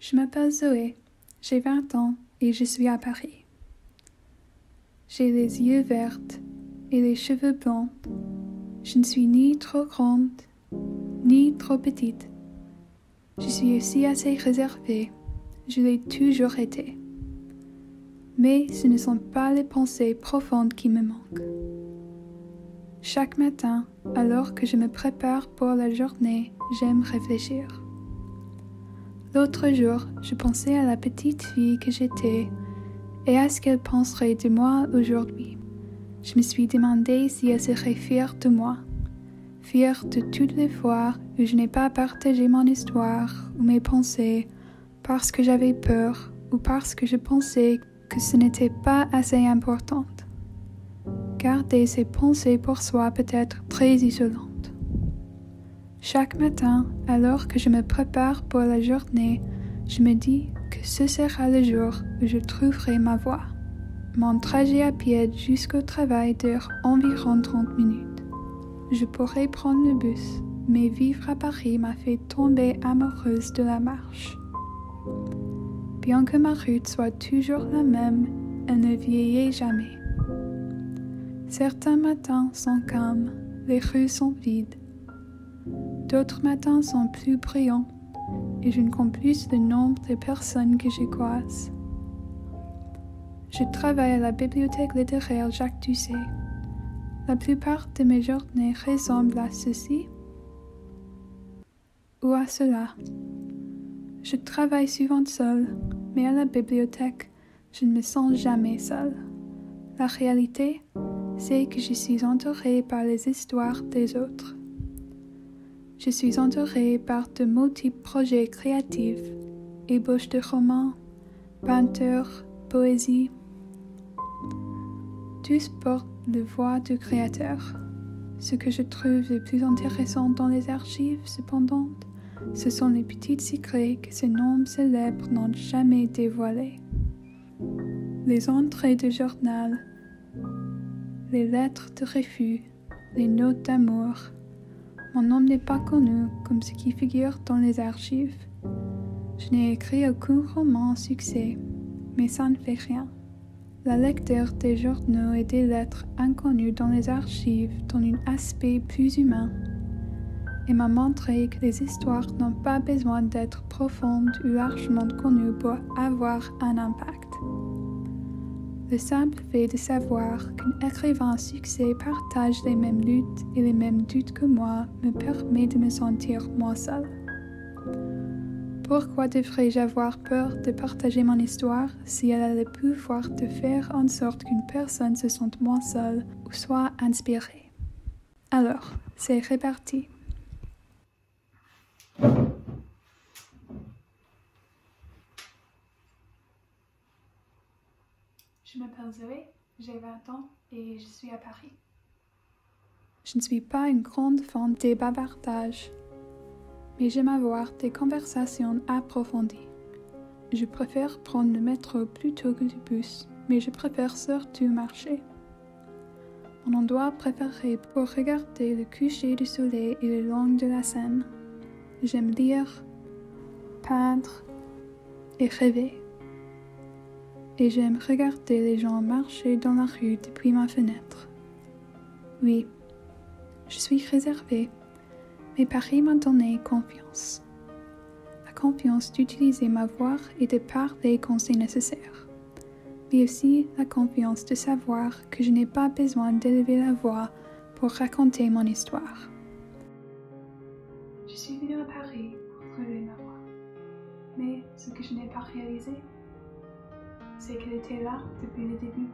Je m'appelle Zoé, j'ai 20 ans et je suis à Paris. J'ai les yeux verts et les cheveux blancs. Je ne suis ni trop grande, ni trop petite. Je suis aussi assez réservée, je l'ai toujours été. Mais ce ne sont pas les pensées profondes qui me manquent. Chaque matin, alors que je me prépare pour la journée, j'aime réfléchir. L'autre jour, je pensais à la petite fille que j'étais et à ce qu'elle penserait de moi aujourd'hui. Je me suis demandé si elle serait fière de moi, fière de toutes les fois où je n'ai pas partagé mon histoire ou mes pensées parce que j'avais peur ou parce que je pensais que ce n'était pas assez important. Garder ses pensées pour soi peut être très isolant. Chaque matin, alors que je me prépare pour la journée, je me dis que ce sera le jour où je trouverai ma voie. Mon trajet à pied jusqu'au travail dure environ 30 minutes. Je pourrais prendre le bus, mais vivre à Paris m'a fait tomber amoureuse de la marche. Bien que ma route soit toujours la même, elle ne vieillit jamais. Certains matins sont calmes, les rues sont vides. D'autres matins sont plus brillants et je ne compte plus le nombre de personnes que je croise. Je travaille à la bibliothèque littéraire Jacques Doucet. La plupart de mes journées ressemblent à ceci ou à cela. Je travaille souvent seule, mais à la bibliothèque, je ne me sens jamais seule. La réalité, c'est que je suis entourée par les histoires des autres. Je suis entourée par de multiples projets créatifs, ébauches de romans, peintures, poésie. Tous portent la voix du créateur. Ce que je trouve le plus intéressant dans les archives, cependant, ce sont les petits secrets que ces noms célèbres n'ont jamais dévoilés. Les entrées de journal, les lettres de refus, les notes d'amour. Mon nom n'est pas connu comme ce qui figure dans les archives. Je n'ai écrit aucun roman à succès, mais ça ne fait rien. La lecture des journaux et des lettres inconnues dans les archives donne un aspect plus humain et m'a montré que les histoires n'ont pas besoin d'être profondes ou largement connues pour avoir un impact. Le simple fait de savoir qu'un écrivain à succès partage les mêmes luttes et les mêmes doutes que moi me permet de me sentir moins seule. Pourquoi devrais-je avoir peur de partager mon histoire si elle a le pouvoir de faire en sorte qu'une personne se sente moins seule ou soit inspirée? Alors, c'est reparti. Je m'appelle Zoé, j'ai 20 ans et je suis à Paris. Je ne suis pas une grande fan des bavardages, mais j'aime avoir des conversations approfondies. Je préfère prendre le métro plutôt que le bus, mais je préfère surtout marcher. Mon endroit préféré pour regarder le coucher du soleil est le long de la Seine. J'aime lire, peindre et rêver. Et j'aime regarder les gens marcher dans la rue depuis ma fenêtre. Oui, je suis réservée, mais Paris m'a donné confiance. La confiance d'utiliser ma voix et de parler quand c'est nécessaire, mais aussi la confiance de savoir que je n'ai pas besoin d'élever la voix pour raconter mon histoire. Je suis venue à Paris pour trouver ma voix, mais ce que je n'ai pas réalisé, c'est qu'elle était là depuis le début.